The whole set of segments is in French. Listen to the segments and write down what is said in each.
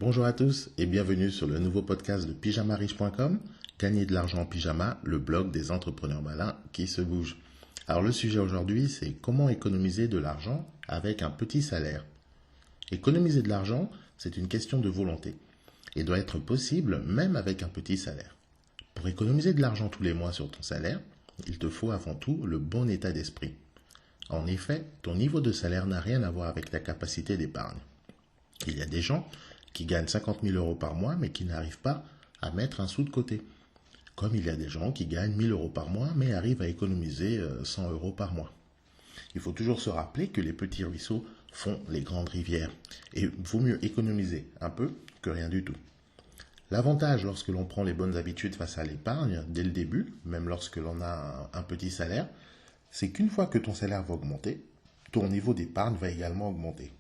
Bonjour à tous et bienvenue sur le nouveau podcast de pyjamariche.com, gagner de l'argent en pyjama, le blog des entrepreneurs malins qui se bougent. Alors le sujet aujourd'hui, c'est comment économiser de l'argent avec un petit salaire. Économiser de l'argent, c'est une question de volonté et doit être possible même avec un petit salaire. Pour économiser de l'argent tous les mois sur ton salaire, il te faut avant tout le bon état d'esprit. En effet, ton niveau de salaire n'a rien à voir avec ta capacité d'épargne. Il y a des gens qui gagnent 50 000 euros par mois mais qui n'arrivent pas à mettre un sou de côté. Comme il y a des gens qui gagnent 1 000 euros par mois mais arrivent à économiser 100 euros par mois. Il faut toujours se rappeler que les petits ruisseaux font les grandes rivières et il vaut mieux économiser un peu que rien du tout. L'avantage lorsque l'on prend les bonnes habitudes face à l'épargne dès le début, même lorsque l'on a un petit salaire, c'est qu'une fois que ton salaire va augmenter, ton niveau d'épargne va également augmenter.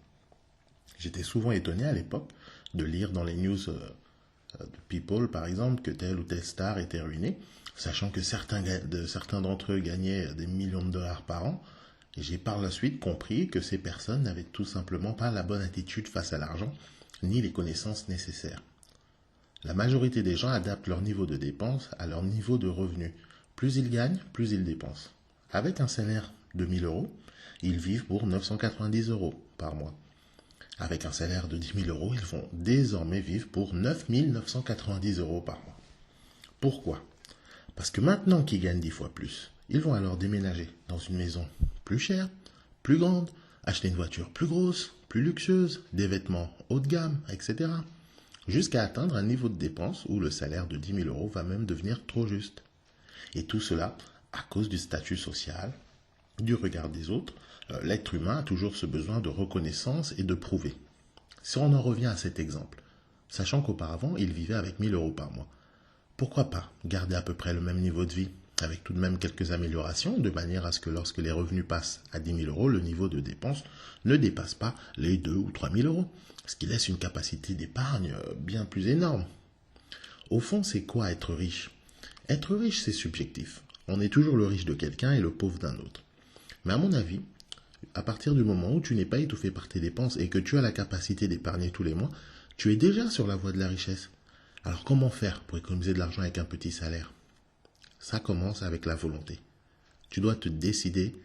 J'étais souvent étonné à l'époque de lire dans les news de People, par exemple, que telle ou telle star était ruinée, sachant que certains d'entre eux gagnaient des millions de dollars par an. Et j'ai par la suite compris que ces personnes n'avaient tout simplement pas la bonne attitude face à l'argent, ni les connaissances nécessaires. La majorité des gens adaptent leur niveau de dépenses à leur niveau de revenu. Plus ils gagnent, plus ils dépensent. Avec un salaire de 1 000 euros, ils vivent pour 990 euros par mois. Avec un salaire de 10 000 euros, ils vont désormais vivre pour 9 990 euros par mois. Pourquoi? Parce que maintenant qu'ils gagnent 10 fois plus, ils vont alors déménager dans une maison plus chère, plus grande, acheter une voiture plus grosse, plus luxueuse, des vêtements haut de gamme, etc. Jusqu'à atteindre un niveau de dépense où le salaire de 10 000 euros va même devenir trop juste. Et tout cela à cause du statut social, du regard des autres. L'être humain a toujours ce besoin de reconnaissance et de prouver. Si on en revient à cet exemple, sachant qu'auparavant, il vivait avec 1 000 euros par mois, pourquoi pas garder à peu près le même niveau de vie, avec tout de même quelques améliorations, de manière à ce que lorsque les revenus passent à 10 000 euros, le niveau de dépense ne dépasse pas les 2 ou 3 000 euros, ce qui laisse une capacité d'épargne bien plus énorme. Au fond, c'est quoi être riche? Être riche, c'est subjectif. On est toujours le riche de quelqu'un et le pauvre d'un autre. Mais à mon avis, à partir du moment où tu n'es pas étouffé par tes dépenses et que tu as la capacité d'épargner tous les mois, tu es déjà sur la voie de la richesse. Alors comment faire pour économiser de l'argent avec un petit salaire? Ça commence avec la volonté. Tu dois te décider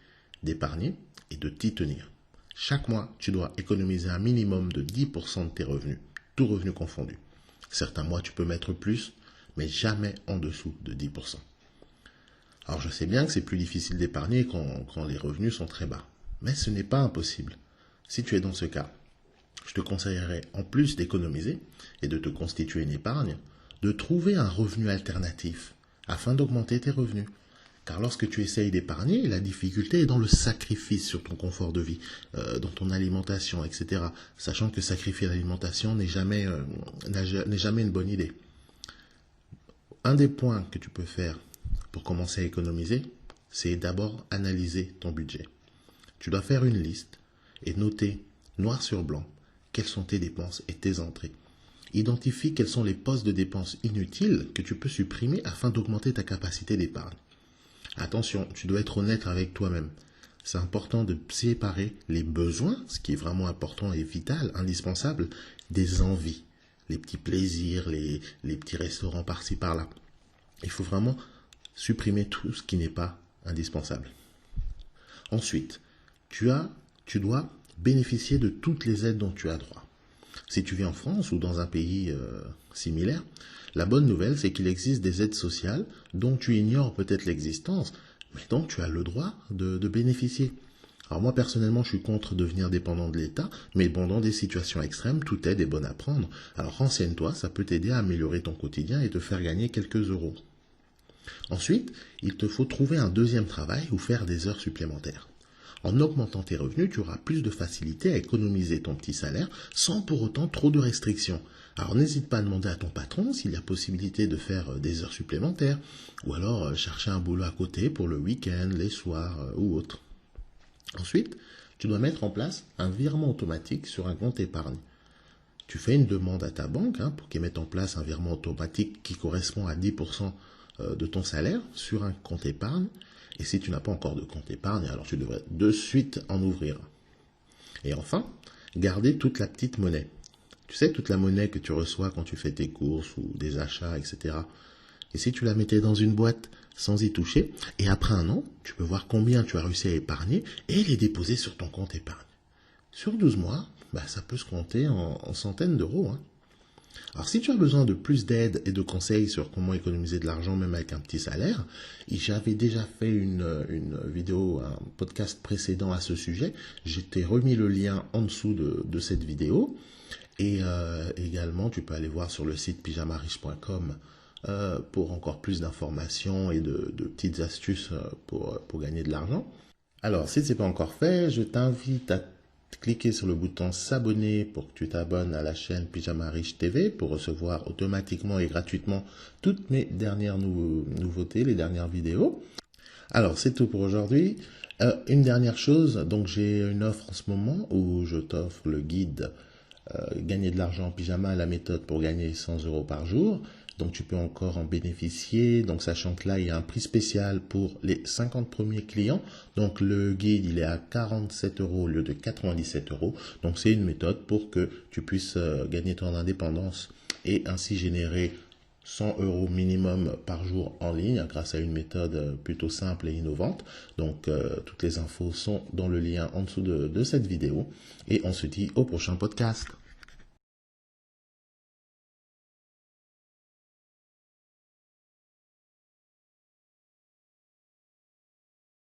d'épargner et de t'y tenir. Chaque mois, tu dois économiser un minimum de 10% de tes revenus, tous revenus confondus. Certains mois, tu peux mettre plus, mais jamais en dessous de 10%. Alors je sais bien que c'est plus difficile d'épargner quand les revenus sont très bas. Mais ce n'est pas impossible. Si tu es dans ce cas, je te conseillerais, en plus d'économiser et de te constituer une épargne, de trouver un revenu alternatif afin d'augmenter tes revenus. Car lorsque tu essayes d'épargner, la difficulté est dans le sacrifice sur ton confort de vie, dans ton alimentation, etc. Sachant que sacrifier l'alimentation n'est jamais une bonne idée. Un des points que tu peux faire pour commencer à économiser, c'est d'abord analyser ton budget. Tu dois faire une liste et noter noir sur blanc quelles sont tes dépenses et tes entrées. Identifie quels sont les postes de dépenses inutiles que tu peux supprimer afin d'augmenter ta capacité d'épargne. Attention, tu dois être honnête avec toi-même. C'est important de séparer les besoins, ce qui est vraiment important et vital, indispensable, des envies, les petits plaisirs, les petits restaurants par-ci par-là. Il faut vraiment supprimer tout ce qui n'est pas indispensable. Ensuite, tu dois bénéficier de toutes les aides dont tu as droit. Si tu vis en France ou dans un pays similaire, la bonne nouvelle, c'est qu'il existe des aides sociales dont tu ignores peut-être l'existence, mais dont tu as le droit de bénéficier. Alors moi, personnellement, je suis contre devenir dépendant de l'État, mais bon, dans des situations extrêmes, toute aide est bonne à prendre. Alors renseigne-toi, ça peut t'aider à améliorer ton quotidien et te faire gagner quelques euros. Ensuite, il te faut trouver un deuxième travail ou faire des heures supplémentaires. En augmentant tes revenus, tu auras plus de facilité à économiser ton petit salaire sans pour autant trop de restrictions. Alors n'hésite pas à demander à ton patron s'il y a possibilité de faire des heures supplémentaires ou alors chercher un boulot à côté pour le week-end, les soirs ou autre. Ensuite, tu dois mettre en place un virement automatique sur un compte épargne. Tu fais une demande à ta banque pour qu'elle mette en place un virement automatique qui correspond à 10% de ton salaire sur un compte épargne. Et si tu n'as pas encore de compte épargne, alors tu devrais de suite en ouvrir. Et enfin, garder toute la petite monnaie. Tu sais, toute la monnaie que tu reçois quand tu fais tes courses ou des achats, etc. Et si tu la mettais dans une boîte sans y toucher, et après un an, tu peux voir combien tu as réussi à épargner et les déposer sur ton compte épargne. Sur 12 mois, ça peut se compter en centaines d'euros, hein. Alors si tu as besoin de plus d'aide et de conseils sur comment économiser de l'argent même avec un petit salaire, j'avais déjà fait une vidéo, un podcast précédent à ce sujet. Je t'ai remis le lien en dessous de cette vidéo. Et également, tu peux aller voir sur le site pyjamariche.com pour encore plus d'informations et de petites astuces pour gagner de l'argent. Alors, si ce n'est pas encore fait, je t'invite à cliquer sur le bouton s'abonner pour que tu t'abonnes à la chaîne Pyjama Riche TV pour recevoir automatiquement et gratuitement toutes mes dernières nouveautés, les dernières vidéos. Alors, c'est tout pour aujourd'hui. Une dernière chose, donc j'ai une offre en ce moment où je t'offre le guide Gagner de l'argent en pyjama, la méthode pour gagner 100 € par jour. Donc tu peux encore en bénéficier, donc sachant que là il y a un prix spécial pour les 50 premiers clients. Donc le guide il est à 47 € au lieu de 97 €. Donc c'est une méthode pour que tu puisses gagner ton indépendance et ainsi générer 100 € minimum par jour en ligne grâce à une méthode plutôt simple et innovante. Donc toutes les infos sont dans le lien en dessous de cette vidéo et on se dit au prochain podcast.